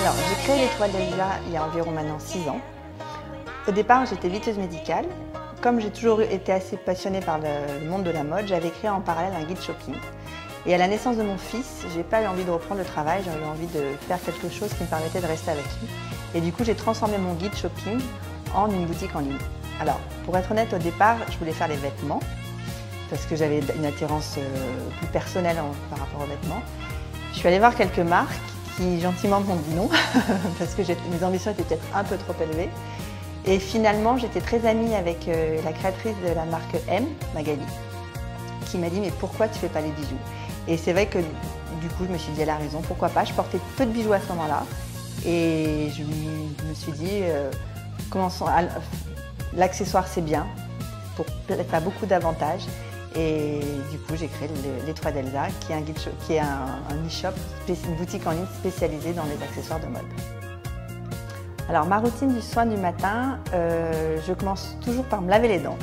Alors, j'ai créé l'Étoile d'Elsa il y a environ maintenant 6 ans. Au départ, j'étais liteuse médicale. Comme j'ai toujours été assez passionnée par le monde de la mode, j'avais créé en parallèle un guide shopping. Et à la naissance de mon fils, j'ai pas eu envie de reprendre le travail, j'ai eu envie de faire quelque chose qui me permettait de rester avec lui. Et du coup, j'ai transformé mon guide shopping en une boutique en ligne. Alors, pour être honnête, au départ, je voulais faire les vêtements, parce que j'avais une attirance plus personnelle par rapport aux vêtements. Je suis allée voir quelques marques qui gentiment m'ont dit non, parce que mes ambitions étaient peut-être un peu trop élevées. Et finalement, j'étais très amie avec la créatrice de la marque M, Magali, qui m'a dit « mais pourquoi tu ne fais pas les bijoux ?» Et c'est vrai que du coup, je me suis dit « elle a raison, pourquoi pas ?» Je portais peu de bijoux à ce moment-là. Et je me suis dit « l'accessoire c'est bien, ça a beaucoup d'avantages ». Et du coup, j'ai créé l'Étoile d'Elsa, qui est un e-shop, une boutique en ligne spécialisée dans les accessoires de mode. Alors, ma routine du soin du matin, je commence toujours par me laver les dents.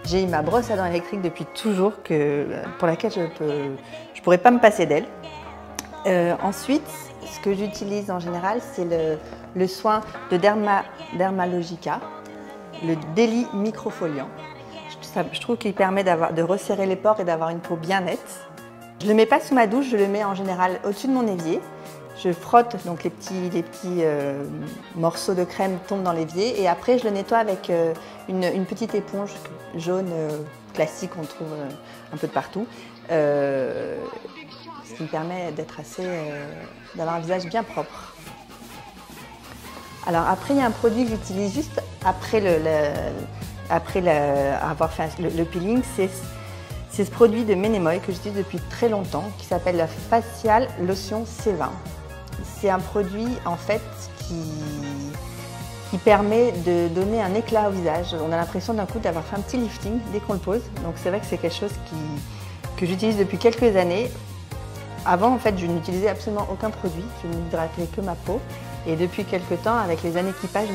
J'ai eu ma brosse à dents électrique depuis toujours, pour laquelle je ne pourrais pas me passer d'elle. Ensuite, ce que j'utilise en général, c'est le soin de Dermalogica, le Daily Microfoliant. Je trouve qu'il permet de resserrer les pores et d'avoir une peau bien nette. Je ne le mets pas sous ma douche, je le mets en général au-dessus de mon évier. Je frotte, donc les petits morceaux de crème tombent dans l'évier et après je le nettoie avec une petite éponge jaune classique qu'on trouve un peu de partout. Ce qui me permet d'avoir un visage bien propre. Alors après, il y a un produit que j'utilise juste après avoir fait le peeling, c'est ce produit de Menemoy que j'utilise depuis très longtemps, qui s'appelle la Facial Lotion C20. C'est un produit en fait qui permet de donner un éclat au visage. On a l'impression d'un coup d'avoir fait un petit lifting dès qu'on le pose. Donc c'est vrai que c'est quelque chose que j'utilise depuis quelques années. Avant en fait, je n'utilisais absolument aucun produit, je n'hydratais que ma peau. Et depuis quelques temps, avec les années qui passent,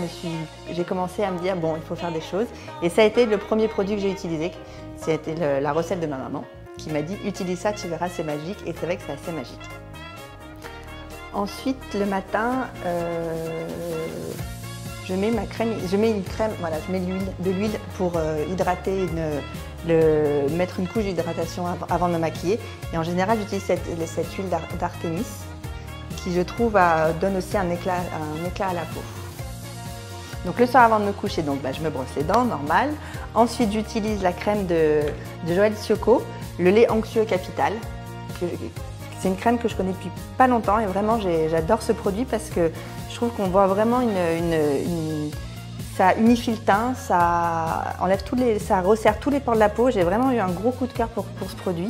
j'ai commencé à me dire bon, il faut faire des choses. Et ça a été le premier produit que j'ai utilisé. C'était la recette de ma maman qui m'a dit utilise ça, tu verras, c'est magique. Et c'est vrai que c'est assez magique. Ensuite, le matin, je mets une crème, voilà, je mets de l'huile pour hydrater, mettre une couche d'hydratation avant de me maquiller. Et en général, j'utilise cette huile d'Artémis qui, je trouve, donne aussi un éclat à la peau. Donc le soir avant de me coucher, donc, je me brosse les dents, normal. Ensuite, j'utilise la crème de Joël Ciocco, le lait onctueux capital. C'est une crème que je connais depuis pas longtemps et vraiment j'adore ce produit parce que je trouve qu'on voit vraiment ça unifie le teint, ça resserre tous les pores de la peau. J'ai vraiment eu un gros coup de cœur pour ce produit.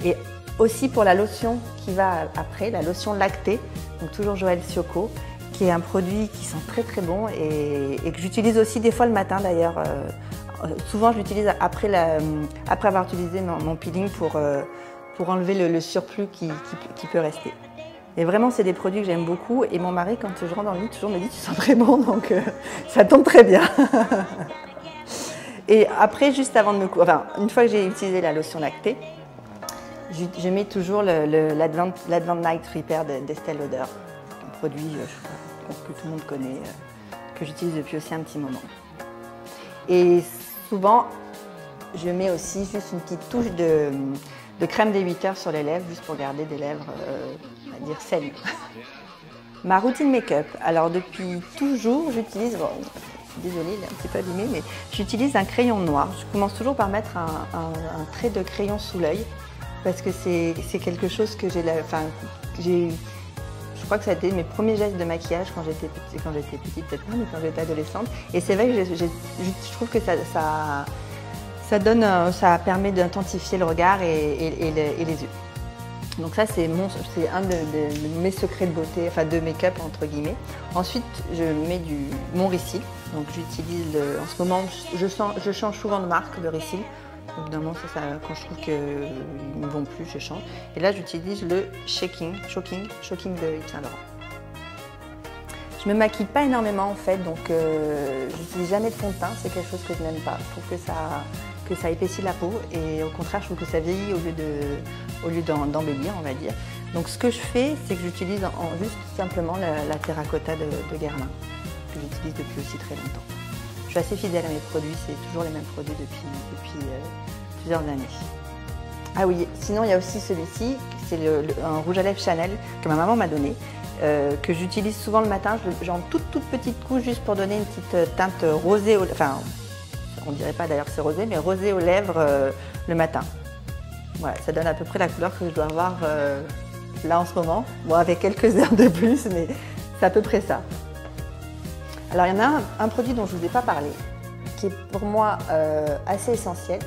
Et aussi pour la lotion qui va après, la lotion lactée, donc toujours Joël Ciocco, qui est un produit qui sent très très bon et que j'utilise aussi des fois le matin d'ailleurs. Souvent je l'utilise après avoir utilisé mon peeling pour enlever le surplus qui peut rester. Et vraiment, c'est des produits que j'aime beaucoup. Et mon mari, quand je rentre dans le lit, toujours me dit « tu sens très bon », donc ça tombe très bien. Et après, juste avant de une fois que j'ai utilisé la lotion lactée, je mets toujours l'Advent Night Repair d'Estée Lauder, un produit que tout le monde connaît, que j'utilise depuis aussi un petit moment. Et souvent, je mets aussi juste une petite touche de crème des 8 heures sur les lèvres, juste pour garder des lèvres, on va dire, saines. Ma routine make-up, alors depuis toujours, j'utilise, bon, je suis désolée, il est un petit peu abîmé, mais j'utilise un crayon noir. Je commence toujours par mettre un trait de crayon sous l'œil, parce que c'est quelque chose que je crois que ça a été mes premiers gestes de maquillage quand j'étais petite, peut-être pas, mais quand j'étais adolescente. Et c'est vrai que je trouve que ça permet d'intensifier le regard et les yeux. Donc ça, c'est un de mes secrets de beauté, enfin de make-up entre guillemets. Ensuite, je mets mon Risil. Donc j'utilise, en ce moment, je change souvent de marque de Risil. Évidemment, quand je trouve qu'ils ne vont plus, je change. Et là, j'utilise le Shocking de Yves Saint Laurent. Je me maquille pas énormément en fait, donc j'utilise jamais de fond de teint, c'est quelque chose que je n'aime pas. Je trouve que ça épaissit la peau et au contraire, je trouve que ça vieillit au lieu d'embellir, on va dire. Donc ce que je fais, c'est que j'utilise juste simplement la terracotta de Guerlain, que j'utilise depuis aussi très longtemps. Je suis assez fidèle à mes produits, c'est toujours les mêmes produits depuis plusieurs années. Ah oui, sinon il y a aussi celui-ci, c'est un rouge à lèvres Chanel que ma maman m'a donné, que j'utilise souvent le matin, genre toute petite couche juste pour donner une petite teinte rosée, enfin on dirait pas d'ailleurs que c'est rosé, mais rosé aux lèvres le matin. Voilà, ça donne à peu près la couleur que je dois avoir là en ce moment, bon avec quelques heures de plus, mais c'est à peu près ça. Alors il y en a un produit dont je ne vous ai pas parlé, qui est pour moi assez essentiel.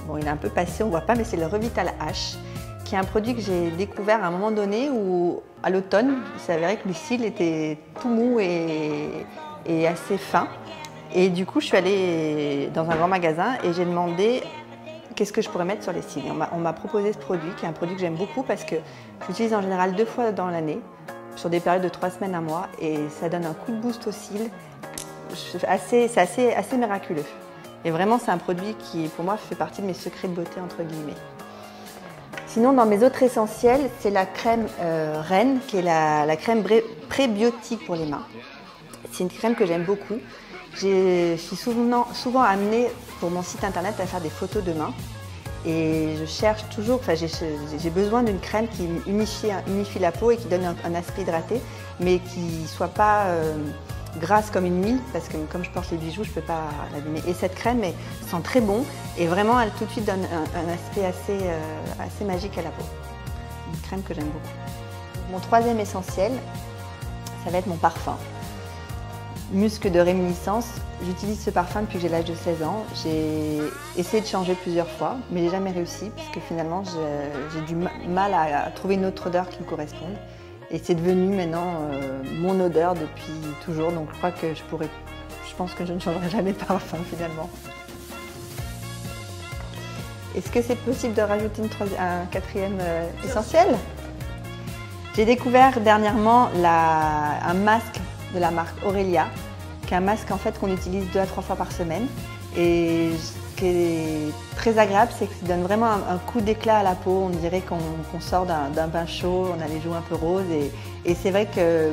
Bon, il est un peu passé, on ne voit pas, mais c'est le Revital H, qui est un produit que j'ai découvert à un moment donné où, à l'automne, il s'avérait que le cils était tout mou et assez fin. Et du coup, je suis allée dans un grand magasin et j'ai demandé qu'est-ce que je pourrais mettre sur les cils. On m'a proposé ce produit, qui est un produit que j'aime beaucoup parce que je l'utilise en général 2 fois dans l'année, sur des périodes de 3 semaines à mois, et ça donne un coup de boost aux cils. C'est assez miraculeux. Et vraiment, c'est un produit qui, pour moi, fait partie de mes secrets de beauté, entre guillemets. Sinon, dans mes autres essentiels, c'est la crème Reine, qui est la crème prébiotique pour les mains. C'est une crème que j'aime beaucoup. Je suis souvent amenée, pour mon site internet, à faire des photos de mains. Et je cherche toujours, enfin, j'ai besoin d'une crème qui unifie la peau et qui donne un aspect hydraté, mais qui ne soit pas grasse comme une mie, parce que comme je porte les bijoux, je ne peux pas l'abîmer. Et cette crème sent très bon et vraiment, elle tout de suite donne un aspect assez magique à la peau. Une crème que j'aime beaucoup. Mon troisième essentiel, ça va être mon parfum. Musc de réminiscence. J'utilise ce parfum depuis que j'ai l'âge de 16 ans. J'ai essayé de changer plusieurs fois, mais j'ai jamais réussi, puisque finalement, j'ai du mal à trouver une autre odeur qui me corresponde. Et c'est devenu maintenant mon odeur depuis toujours, donc je crois que je pense que je ne changerai jamais de parfum finalement. Est-ce que c'est possible de rajouter un quatrième essentiel? J'ai découvert dernièrement un masque de la marque Aurelia, qui est un masque en fait qu'on utilise 2 à 3 fois par semaine. Et ce qui est très agréable, c'est que ça donne vraiment un coup d'éclat à la peau. On dirait qu'on sort d'un bain chaud, on a les joues un peu roses. Et c'est vrai que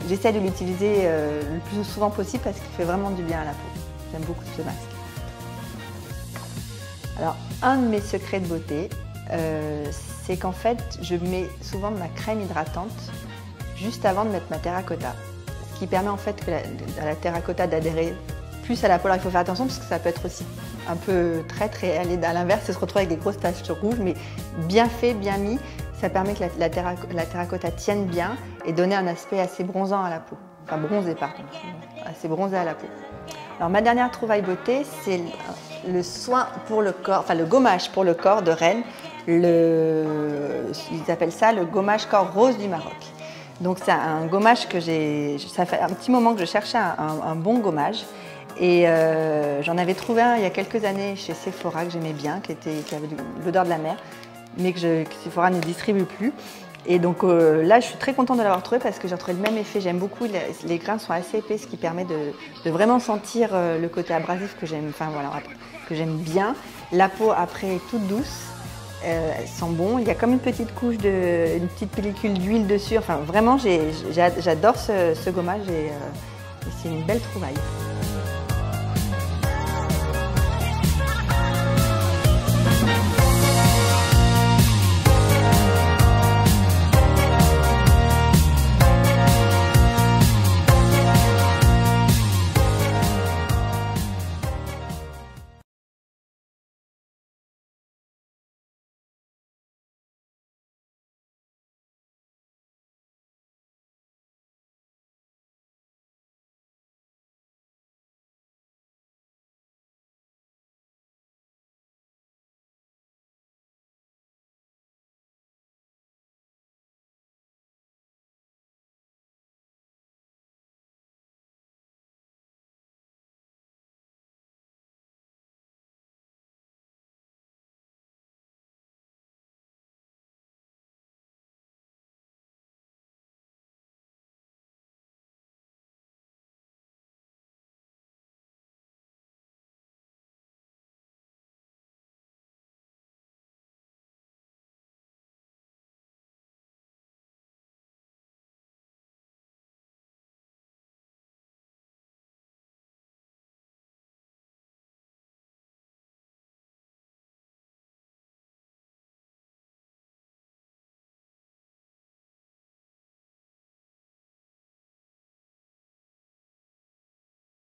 j'essaie de l'utiliser le plus souvent possible parce qu'il fait vraiment du bien à la peau. J'aime beaucoup ce masque. Alors, un de mes secrets de beauté, c'est qu'en fait, je mets souvent de ma crème hydratante juste avant de mettre ma terracotta. Ce qui permet en fait à la terracotta d'adhérer plus à la peau. Alors, il faut faire attention parce que ça peut être aussi un peu traître et aller à l'inverse, se retrouver avec des grosses taches rouges, mais bien fait, bien mis, ça permet que la terracotta tienne bien et donner un aspect assez bronzant à la peau. Enfin bronzé, pardon, assez bronzé à la peau. Alors ma dernière trouvaille beauté, c'est le soin pour le corps, enfin le gommage pour le corps de Rennes. Ils appellent ça le gommage corps rose du Maroc. Donc c'est un gommage que ça fait un petit moment que je cherchais un bon gommage. Et j'en avais trouvé un il y a quelques années chez Sephora que j'aimais bien, qui avait l'odeur de la mer, mais que Sephora ne distribue plus. Et donc là, je suis très contente de l'avoir trouvé parce que j'ai retrouvé le même effet. J'aime beaucoup, les grains sont assez épais, ce qui permet de vraiment sentir le côté abrasif que j'aime, enfin, voilà, que j'aime bien. La peau après est toute douce, elle sent bon. Il y a comme une petite couche une petite pellicule d'huile dessus. Enfin, vraiment, j'adore ce gommage et c'est une belle trouvaille.